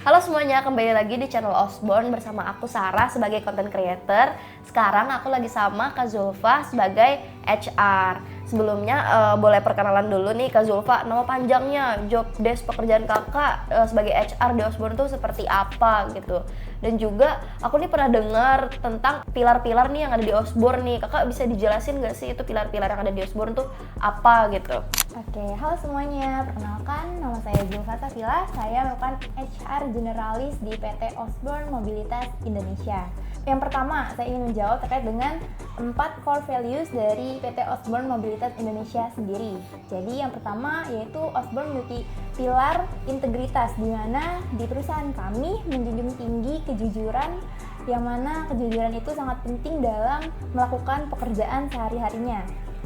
Halo semuanya, kembali lagi di channel Osborn bersama aku Sarah sebagai content creator. Sekarang aku lagi sama Kak Zulfa sebagai HR. Sebelumnya boleh perkenalan dulu nih Kak Zulfa, nama panjangnya, job desk pekerjaan kakak sebagai HR di Osborn tuh seperti apa gitu. Dan juga aku nih pernah dengar tentang pilar-pilar nih yang ada di Osborn nih. Kakak bisa dijelasin gak sih itu pilar-pilar yang ada di Osborn tuh apa gitu? Oke, halo semuanya. Perkenalkan, nama saya Zulfa Tafila. Saya merupakan HR Generalis di PT Osborn Mobilitas Indonesia. Yang pertama, saya ingin menjawab terkait dengan 4 core values dari PT Osborn Mobilitas Indonesia sendiri. Jadi yang pertama yaitu Osborn memiliki pilar integritas, di mana di perusahaan kami menjunjung tinggi kejujuran, yang mana kejujuran itu sangat penting dalam melakukan pekerjaan sehari-harinya.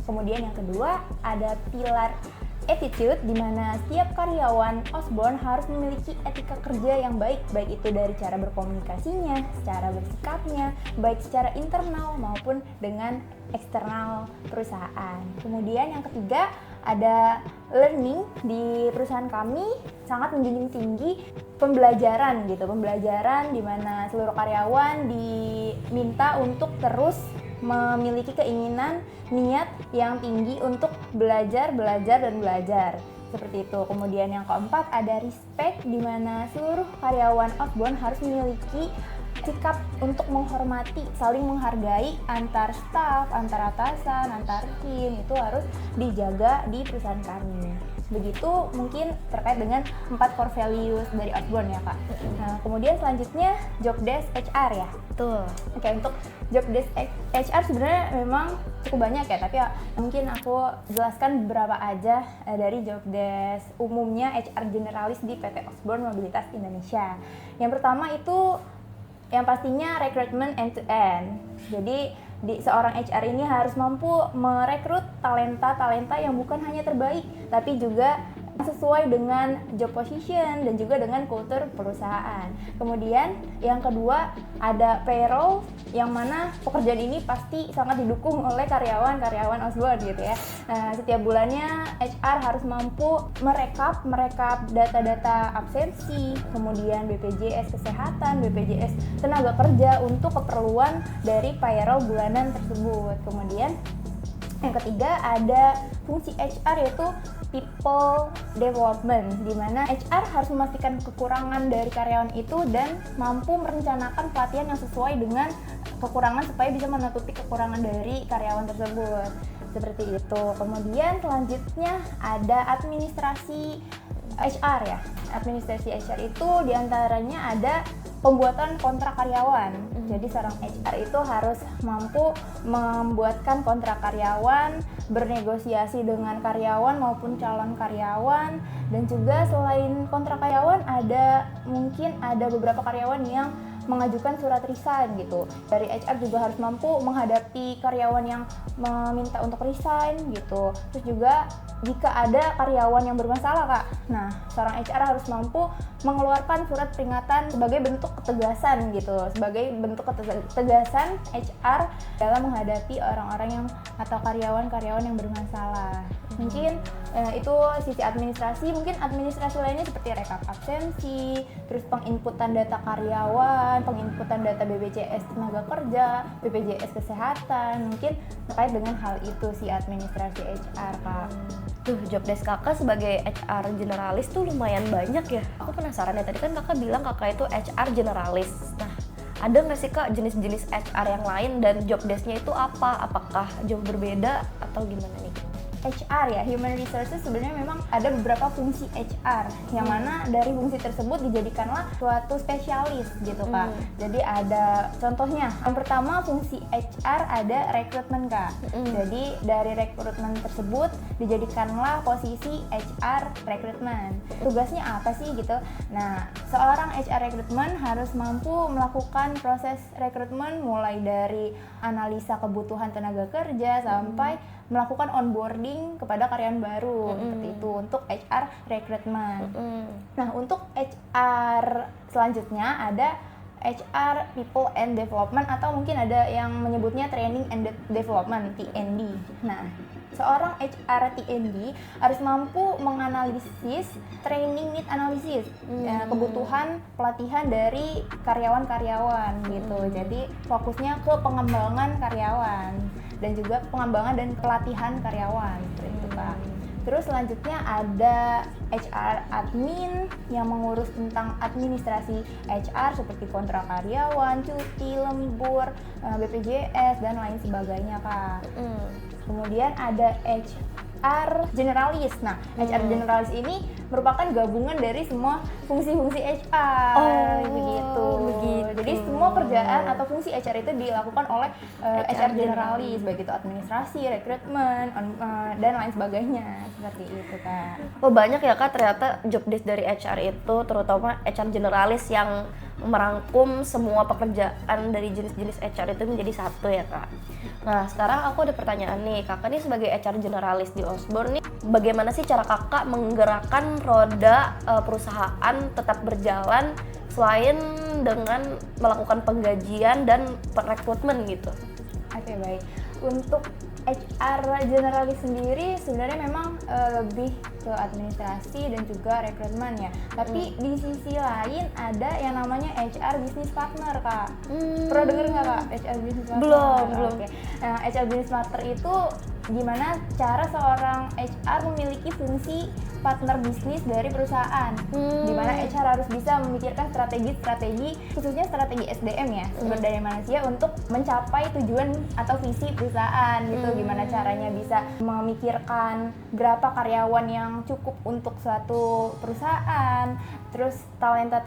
Kemudian yang kedua ada pilar attitude, di mana setiap karyawan Osborn harus memiliki etika kerja yang baik itu dari cara berkomunikasinya, cara bersikapnya, baik secara internal maupun dengan eksternal perusahaan. Kemudian yang ketiga ada learning. Di perusahaan kami sangat menjunjung tinggi pembelajaran di mana seluruh karyawan diminta untuk terus memiliki keinginan, niat yang tinggi untuk belajar seperti itu. Kemudian yang keempat ada respect, di mana seluruh karyawan Osborn harus memiliki sikap untuk menghormati, saling menghargai antar staff, antar atasan, antar tim, itu harus dijaga di perusahaan kami. Begitu mungkin terkait dengan 4 core values dari Osborn ya Kak. Nah, kemudian selanjutnya job desk HR ya. Tuh. Oke, untuk job desk HR sebenarnya memang cukup banyak ya, tapi ya mungkin aku jelaskan beberapa aja dari job desk umumnya HR generalis di PT Osborn Mobilitas Indonesia. Yang pertama itu yang pastinya rekrutmen end to end. Jadi seorang HR ini harus mampu merekrut talenta yang bukan hanya terbaik, tapi juga sesuai dengan job position dan juga dengan kultur perusahaan. Kemudian yang kedua ada payroll, yang mana pekerjaan ini pasti sangat didukung oleh karyawan Osborn gitu ya. Nah, setiap bulannya HR harus mampu merekap data-data absensi, kemudian BPJS kesehatan, BPJS tenaga kerja untuk keperluan dari payroll bulanan tersebut. Kemudian yang ketiga ada fungsi HR yaitu people development, di mana HR harus memastikan kekurangan dari karyawan itu dan mampu merencanakan pelatihan yang sesuai dengan kekurangan supaya bisa menutupi kekurangan dari karyawan tersebut. Seperti itu. Kemudian selanjutnya ada administrasi HR ya. Administrasi HR itu diantaranya ada pembuatan kontrak karyawan. Jadi seorang HR itu harus mampu membuatkan kontrak karyawan, bernegosiasi dengan karyawan maupun calon karyawan, dan juga selain kontrak karyawan mungkin ada beberapa karyawan yang mengajukan surat resign gitu. Dari HR juga harus mampu menghadapi karyawan yang meminta untuk resign gitu. Terus juga jika ada karyawan yang bermasalah Kak, nah seorang HR harus mampu mengeluarkan surat peringatan sebagai bentuk ketegasan gitu, sebagai bentuk ketegasan HR dalam menghadapi orang-orang yang atau karyawan-karyawan yang bermasalah. Mungkin itu sisi administrasi. Mungkin administrasi lainnya seperti rekap absensi, terus penginputan data karyawan, penginputan data BPJS tenaga kerja, BPJS kesehatan. Mungkin terkait dengan hal itu sih administrasi HR Kak. Tuh, job desk kakak sebagai HR generalis tuh lumayan banyak ya. Aku penasaran ya, tadi kan kakak bilang kakak itu HR generalis. Nah, ada nggak sih kak jenis-jenis HR yang lain dan job desk-nya itu apa? Apakah jauh berbeda atau gimana nih? HR ya, Human Resources sebenarnya memang ada beberapa fungsi HR, yang mana dari fungsi tersebut dijadikanlah suatu spesialis gitu Kak. Jadi ada contohnya, yang pertama fungsi HR ada rekrutmen Kak. Jadi dari rekrutmen tersebut dijadikanlah posisi HR rekrutmen. Tugasnya apa sih gitu? Nah, seorang HR rekrutmen harus mampu melakukan proses rekrutmen mulai dari analisa kebutuhan tenaga kerja sampai melakukan onboarding kepada karyawan baru, seperti itu untuk HR recruitment. Nah, untuk HR selanjutnya ada HR People and Development, atau mungkin ada yang menyebutnya Training and Development (TND). Nah, seorang HR TND harus mampu menganalisis training need analysis, kebutuhan pelatihan dari karyawan-karyawan gitu. Jadi fokusnya ke pengembangan karyawan dan juga pengembangan dan pelatihan karyawan seperti itu, Kak. Terus selanjutnya ada HR admin yang mengurus tentang administrasi HR seperti kontrak karyawan, cuti, lembur, BPJS dan lain sebagainya, Kak. Kemudian ada HR generalis. Nah, HR generalis ini merupakan gabungan dari semua fungsi-fungsi HR begitu. Jadi semua kerjaan atau fungsi HR itu dilakukan oleh HR generalis, baik itu administrasi, rekrutmen, dan lain sebagainya. Seperti itu, Kak. Oh, banyak ya Kak ternyata job desk dari HR itu, terutama HR generalis yang merangkum semua pekerjaan dari jenis-jenis HR itu menjadi satu ya Kak. Nah, sekarang aku ada pertanyaan nih, Kakak nih sebagai HR generalis di Osborn nih, bagaimana sih cara Kakak menggerakkan roda perusahaan tetap berjalan selain dengan melakukan penggajian dan rekrutmen gitu? Oke, baik. Untuk HR generalis sendiri sebenarnya memang lebih ke administrasi dan juga rekrutmen ya. Tapi di sisi lain ada yang namanya HR business partner, Kak. Pernah denger nggak, Kak, HR business partner? Belum. Okay. Nah, HR business partner itu gimana cara seorang HR memiliki fungsi partner bisnis dari perusahaan, di mana HR harus bisa memikirkan strategi khususnya strategi SDM ya, sumber daya manusia, untuk mencapai tujuan atau visi perusahaan gitu. Gimana caranya bisa memikirkan berapa karyawan yang cukup untuk suatu perusahaan, terus talenta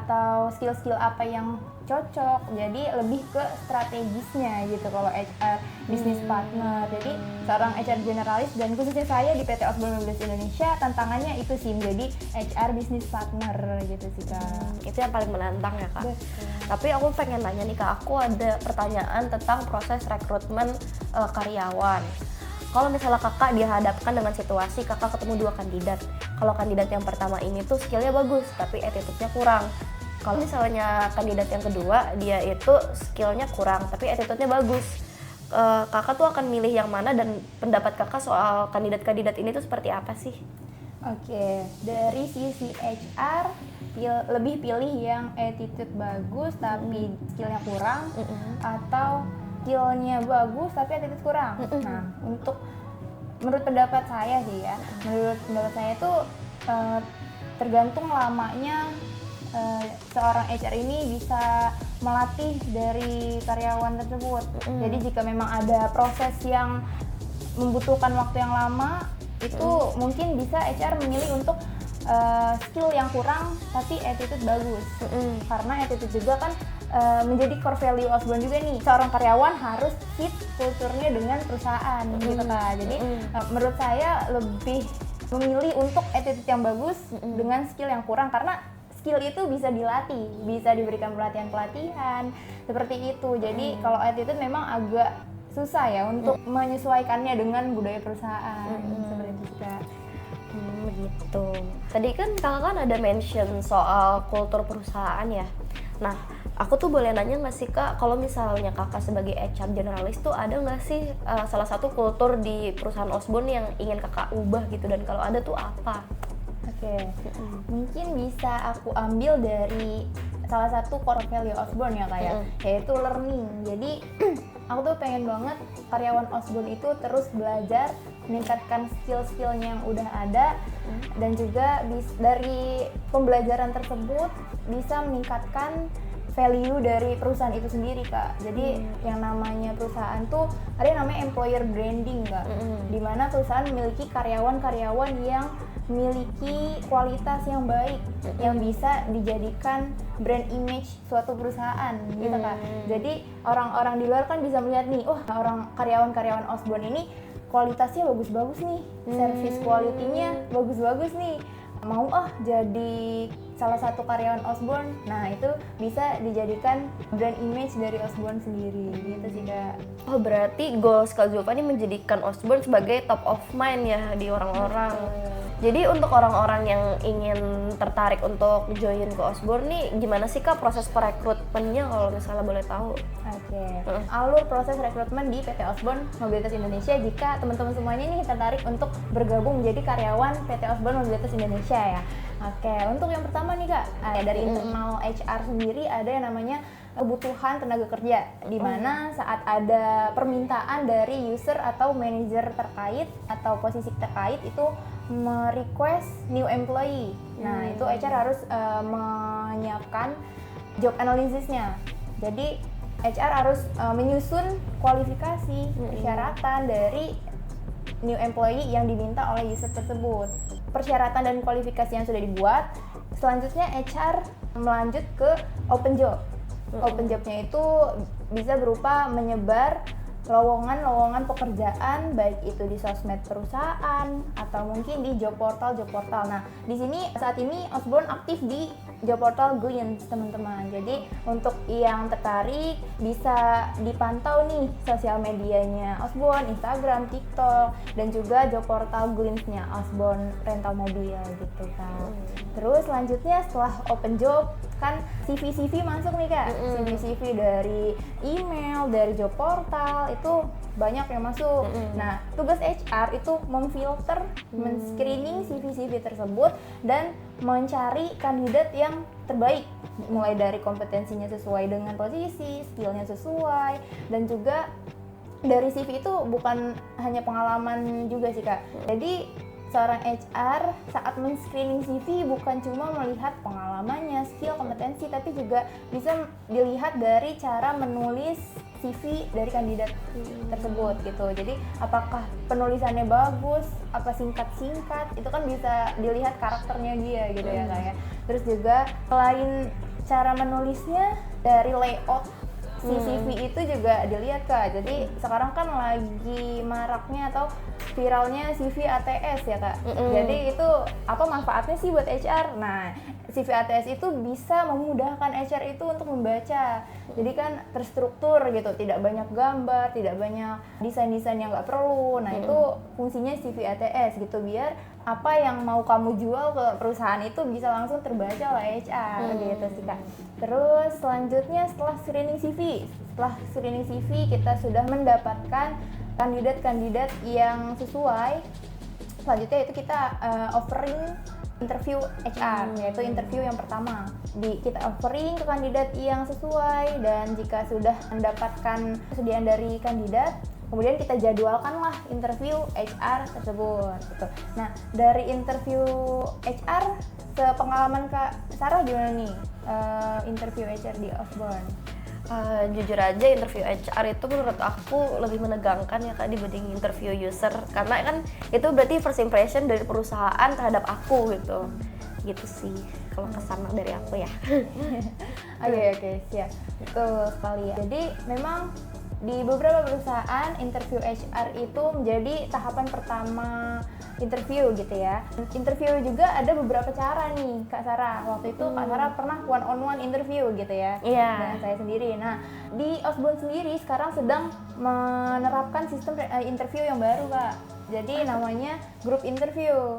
atau skill-skill apa yang cocok. Jadi lebih ke strategisnya gitu kalau HR business partner. Jadi seorang HR generalis dan khususnya saya di PT Osborn Mobilitas Indonesia, tantangannya itu sih menjadi HR business partner gitu sih, Kak. Itu yang paling menantang ya Kak. Betul. Tapi aku pengen nanya nih Kak, aku ada pertanyaan tentang proses rekrutmen karyawan. Kalau misalnya Kakak dihadapkan dengan situasi Kakak ketemu 2 kandidat. Kalau kandidat yang pertama ini tuh skillnya bagus tapi attitude-nya kurang. Kalau misalnya kandidat yang kedua, dia itu skillnya kurang tapi attitude-nya bagus. Kakak tuh akan milih yang mana, dan pendapat Kakak soal kandidat-kandidat ini tuh seperti apa sih? Oke, dari sisi HR lebih pilih yang attitude bagus tapi skillnya kurang, atau skillnya bagus tapi attitude kurang. Nah, menurut pendapat saya sih ya, menurut pendapat saya itu tergantung lamanya seorang HR ini bisa melatih dari karyawan tersebut. Jadi jika memang ada proses yang membutuhkan waktu yang lama, itu mungkin bisa HR memilih untuk skill yang kurang tapi attitude bagus. Karena attitude juga kan menjadi core value Osborn juga nih. Seorang karyawan harus fit kulturnya dengan perusahaan gitu, Kak. Jadi menurut saya lebih memilih untuk attitude yang bagus dengan skill yang kurang, karena skill itu bisa dilatih, bisa diberikan pelatihan seperti itu. Jadi kalau attitude memang agak susah ya untuk menyesuaikannya dengan budaya perusahaan seperti itu, Kak. Begitu. Tadi kan Kakak kan ada mention soal kultur perusahaan ya. Nah, aku tuh boleh nanya nggak sih Kak, kalau misalnya Kakak sebagai HR generalis tuh ada nggak sih salah satu kultur di perusahaan Osborn yang ingin Kakak ubah gitu, dan kalau ada tuh apa? Oke, mungkin bisa aku ambil dari salah satu core value Osborn ya Kak ya, yaitu learning. Jadi aku tuh pengen banget karyawan Osborn itu terus belajar, meningkatkan skill-skillnya yang udah ada, dan juga dari pembelajaran tersebut bisa meningkatkan value dari perusahaan itu sendiri, Kak. Jadi yang namanya perusahaan tuh ada yang namanya employer branding, Kak. Di mana perusahaan memiliki karyawan-karyawan yang memiliki kualitas yang baik, yang bisa dijadikan brand image suatu perusahaan gitu, Kak. Jadi orang-orang di luar kan bisa melihat nih, wah, orang karyawan-karyawan Osborn ini kualitasnya bagus-bagus nih, service quality-nya bagus-bagus nih, mau jadi salah satu karyawan Osborn. Nah, itu bisa dijadikan brand image dari Osborn sendiri gitu sih, Kak. Oh, berarti goals Kak Zulfa ini menjadikan Osborn sebagai top of mind ya di orang-orang. Jadi untuk orang-orang yang ingin tertarik untuk join ke Osborn nih, gimana sih Kak proses perekrutmennya kalau misalnya boleh tahu? Oke, alur proses rekrutmen di PT Osborn Mobilitas Indonesia jika teman-teman semuanya nih tertarik untuk bergabung menjadi karyawan PT Osborn Mobilitas Indonesia ya. Oke, untuk yang pertama nih Kak, dari internal HR sendiri ada yang namanya kebutuhan tenaga kerja, di mana saat ada permintaan dari user atau manajer terkait atau posisi terkait itu merequest new employee. Nah, itu HR harus menyiapkan job analysisnya. Jadi HR harus menyusun kualifikasi, persyaratan dari new employee yang diminta oleh user tersebut. Persyaratan dan kualifikasi yang sudah dibuat, selanjutnya HR melanjut ke open job. Open jobnya itu bisa berupa menyebar lowongan-lowongan pekerjaan, baik itu di sosmed perusahaan atau mungkin di job portal. Nah, di sini saat ini Osborn aktif di job portal Glints, teman-teman. Jadi untuk yang tertarik bisa dipantau nih sosial medianya Osborn, Instagram, TikTok, dan juga job portal Glints-nya Osborn Rental Mobil gitu kan. Terus selanjutnya setelah open job kan CV masuk nih Kak. CV dari email, dari job portal itu banyak yang masuk. Nah, tugas HR itu memfilter, men-screening CV tersebut dan mencari kandidat yang terbaik, mulai dari kompetensinya sesuai dengan posisi, skillnya sesuai, dan juga dari CV itu bukan hanya pengalaman juga sih Kak. Jadi seorang HR saat men-screening CV bukan cuma melihat pengalamannya, skill, kompetensi, tapi juga bisa dilihat dari cara menulis CV dari kandidat tersebut gitu. Jadi apakah penulisannya bagus, apa singkat-singkat, itu kan bisa dilihat karakternya dia gitu ya Kak ya. Terus juga selain cara menulisnya, dari layout CV itu juga dilihat Kak. Jadi sekarang kan lagi maraknya atau viralnya CV ATS ya Kak. Jadi itu apa manfaatnya sih buat HR? Nah, CV ATS itu bisa memudahkan HR itu untuk membaca. Jadi kan terstruktur gitu, tidak banyak gambar, tidak banyak desain-desain yang nggak perlu. Nah, itu fungsinya CV ATS gitu, biar apa yang mau kamu jual ke perusahaan itu bisa langsung terbaca oleh HR gitu sih Kak. Terus selanjutnya setelah screening CV kita sudah mendapatkan kandidat-kandidat yang sesuai. Selanjutnya itu kita offering interview HR, yaitu interview yang pertama. Kita offering ke kandidat yang sesuai, dan jika sudah mendapatkan kesediaan dari kandidat, kemudian kita jadwalkanlah interview HR tersebut gitu. Nah, dari interview HR, sepengalaman Kak Sarah gimana nih interview HR di Osborn? Jujur aja interview HR itu menurut aku lebih menegangkan ya Kak dibanding interview user, karena kan itu berarti first impression dari perusahaan terhadap aku gitu sih kalau kesan dari aku ya. Oke, siap, betul sekali ya. Jadi memang di beberapa perusahaan interview HR itu menjadi tahapan pertama interview gitu ya. Interview juga ada beberapa cara nih Kak Sarah. Waktu itu Kak Sarah pernah one on one interview gitu ya. Dan saya sendiri. Nah, di Osborn sendiri sekarang sedang menerapkan sistem interview yang baru Kak. Jadi namanya group interview.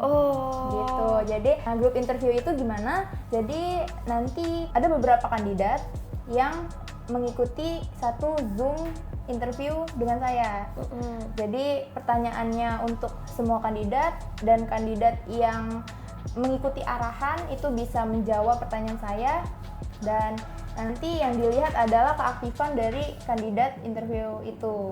Gitu. Jadi group interview itu gimana? Jadi nanti ada beberapa kandidat yang mengikuti satu Zoom interview dengan saya. Jadi pertanyaannya untuk semua kandidat, dan kandidat yang mengikuti arahan itu bisa menjawab pertanyaan saya, dan nanti yang dilihat adalah keaktifan dari kandidat interview itu.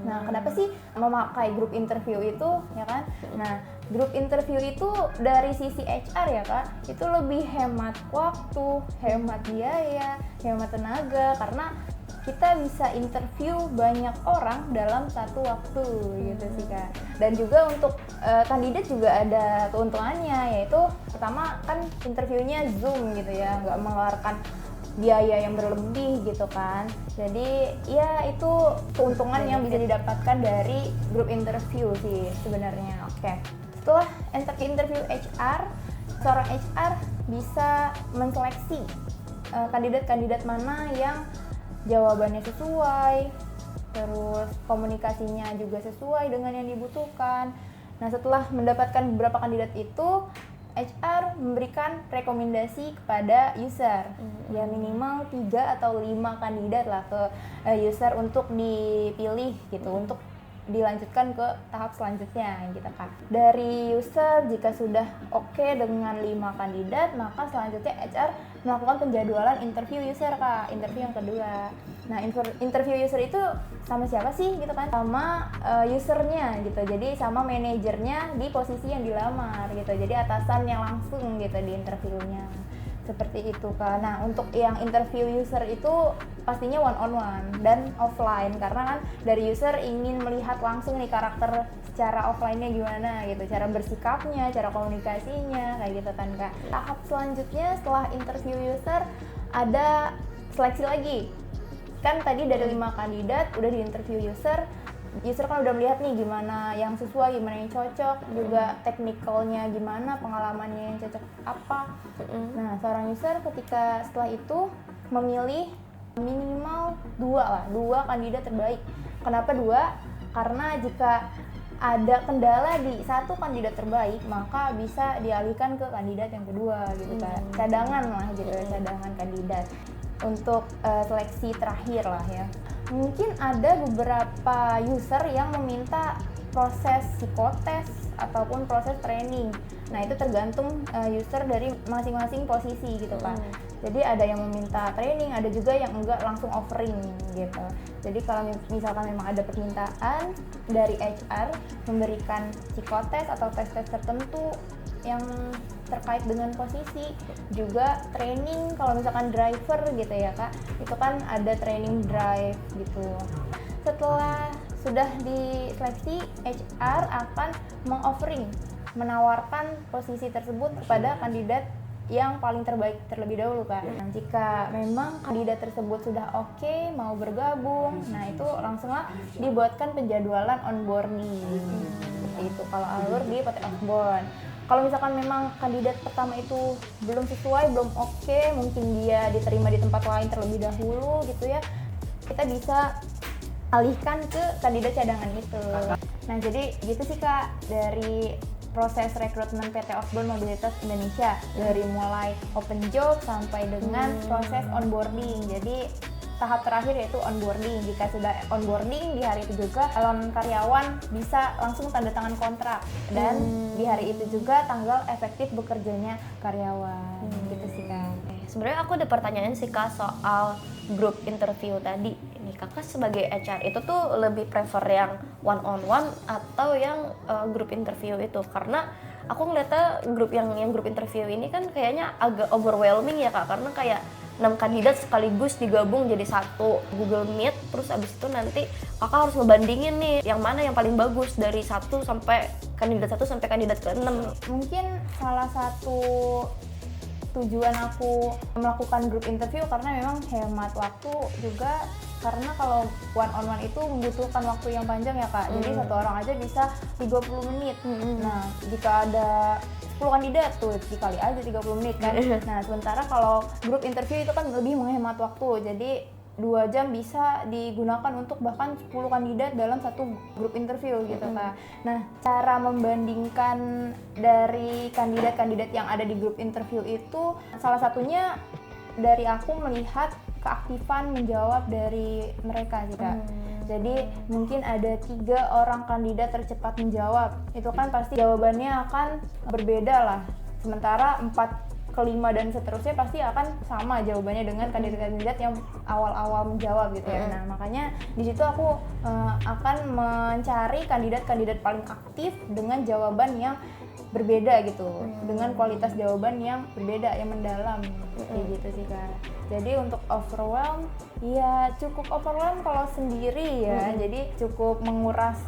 Nah, kenapa sih memakai grup interview itu, ya kan? Nah, grup interview itu dari sisi HR ya Kak, itu lebih hemat waktu, hemat biaya, hemat tenaga, karena kita bisa interview banyak orang dalam satu waktu gitu sih Kak. Dan juga untuk kandidat juga ada keuntungannya, yaitu pertama kan interviewnya Zoom gitu ya, nggak mengeluarkan biaya yang berlebih gitu kan. Jadi ya itu keuntungan yang bisa didapatkan dari grup interview sih sebenarnya. Oke. Setelah interview HR, seorang HR bisa menseleksi kandidat-kandidat mana yang jawabannya sesuai, terus komunikasinya juga sesuai dengan yang dibutuhkan, Nah, setelah mendapatkan beberapa kandidat itu, HR memberikan rekomendasi kepada user. Ya minimal 3 atau 5 kandidat lah ke user untuk dipilih gitu, untuk dilanjutkan ke tahap selanjutnya gitu kan. Dari user jika sudah oke dengan 5 kandidat, maka selanjutnya HR melakukan penjadwalan interview user Kak, interview yang kedua. Nah, interview user itu sama siapa sih gitu kan? Sama usernya gitu. Jadi sama manajernya di posisi yang dilamar gitu. Jadi atasannya langsung gitu di interviewnya. Seperti itu Kak. Nah, untuk yang interview user itu pastinya one on one dan offline, karena kan dari user ingin melihat langsung nih karakter secara offline-nya gimana gitu, cara bersikapnya, cara komunikasinya kayak gitu kan Kak. Tahap selanjutnya setelah interview user ada seleksi lagi. Kan tadi dari 5 kandidat udah di interview user kan udah melihat nih gimana yang sesuai, gimana yang cocok, juga technicalnya gimana, pengalamannya yang cocok apa. Nah, seorang user ketika setelah itu memilih minimal 2 kandidat terbaik. Kenapa 2? Karena jika ada kendala di satu kandidat terbaik, maka bisa dialihkan ke kandidat yang kedua gitu kan. Cadangan lah gitu, cadangan kandidat untuk seleksi terakhir lah ya. Mungkin ada beberapa user yang meminta proses psikotes ataupun proses training. Nah, itu tergantung user dari masing-masing posisi gitu kan. Jadi ada yang meminta training, ada juga yang enggak langsung offering gitu. Jadi kalau misalkan memang ada permintaan dari HR memberikan psikotes atau tes-tes tertentu yang terkait dengan posisi, juga training kalau misalkan driver gitu ya Kak, itu kan ada training drive gitu. Setelah sudah diseleksi, HR akan menawarkan posisi tersebut kepada kandidat yang paling terbaik terlebih dahulu Kak. Nah, jika memang kandidat tersebut sudah oke, mau bergabung, nah itu langsunglah dibuatkan penjadwalan onboarding. Itu kalau alur di PT Osborn. Kalau misalkan memang kandidat pertama itu belum sesuai, belum oke, mungkin dia diterima di tempat lain terlebih dahulu gitu ya, kita bisa alihkan ke kandidat cadangan itu. Nah, jadi gitu sih Kak dari proses rekrutmen PT Osborn Mobilitas Indonesia, dari mulai open job sampai dengan proses onboarding. Jadi tahap terakhir yaitu onboarding. Jika sudah onboarding, di hari itu juga calon karyawan bisa langsung tanda tangan kontrak, dan di hari itu juga tanggal efektif bekerjanya karyawan. Gitu sih Kak. Sebenarnya aku ada pertanyaan sih Kak soal grup interview tadi. Ini Kakak sebagai HR itu tuh lebih prefer yang one on one atau yang grup interview itu? Karena aku ngeliatnya grup interview ini kan kayaknya agak overwhelming ya Kak, karena kayak 6 kandidat sekaligus digabung jadi satu Google Meet, terus abis itu nanti Kakak harus ngebandingin nih yang mana yang paling bagus dari kandidat 1 sampai kandidat ke-6. Mungkin salah satu tujuan aku melakukan grup interview karena memang hemat waktu juga, karena kalau one on one itu membutuhkan waktu yang panjang ya Kak. Jadi satu orang aja bisa 30 menit. Nah, jika ada 10 kandidat tuh dikali aja 30 menit kan. Nah, sementara kalau grup interview itu kan lebih menghemat waktu. Jadi 2 jam bisa digunakan untuk bahkan 10 kandidat dalam satu grup interview gitu Kak. Nah, cara membandingkan dari kandidat-kandidat yang ada di grup interview itu salah satunya dari aku melihat keaktifan menjawab dari mereka sih Kak. Jadi mungkin ada 3 orang kandidat tercepat menjawab, itu kan pasti jawabannya akan berbeda lah. Sementara 4 ke 5 dan seterusnya pasti akan sama jawabannya dengan kandidat-kandidat yang awal-awal menjawab gitu ya. Nah, makanya di situ aku akan mencari kandidat-kandidat paling aktif dengan jawaban yang berbeda gitu, dengan kualitas jawaban yang berbeda, yang mendalam, kayak gitu sih Kak. Jadi untuk overwhelm, ya cukup overwhelm kalau sendiri ya, jadi cukup menguras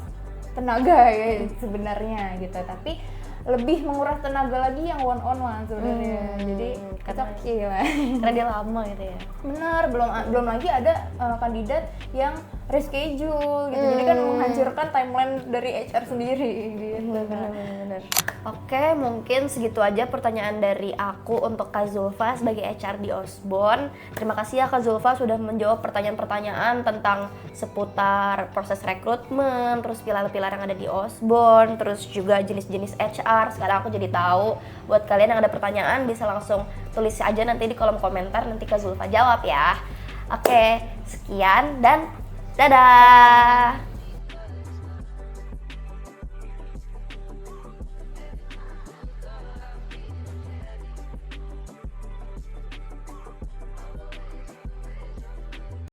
tenaga ya sebenarnya gitu, tapi lebih menguras tenaga lagi yang one on one sebenarnya. Jadi karena dia lama gitu ya. Bener, belum lagi ada kandidat yang reschedule gitu. Jadi kan menghancurkan timeline dari HR sendiri gitu. Bener. Oke, mungkin segitu aja pertanyaan dari aku untuk Kak Zulfa sebagai HR di Osborn. Terima kasih ya Kak Zulfa sudah menjawab pertanyaan-pertanyaan tentang seputar proses rekrutmen, terus pilar-pilar yang ada di Osborn, terus juga jenis-jenis HR. Sekarang aku jadi tahu. Buat kalian yang ada pertanyaan bisa langsung tulis aja nanti di kolom komentar, nanti Kak Zulfa jawab ya. Oke, sekian dan dadah!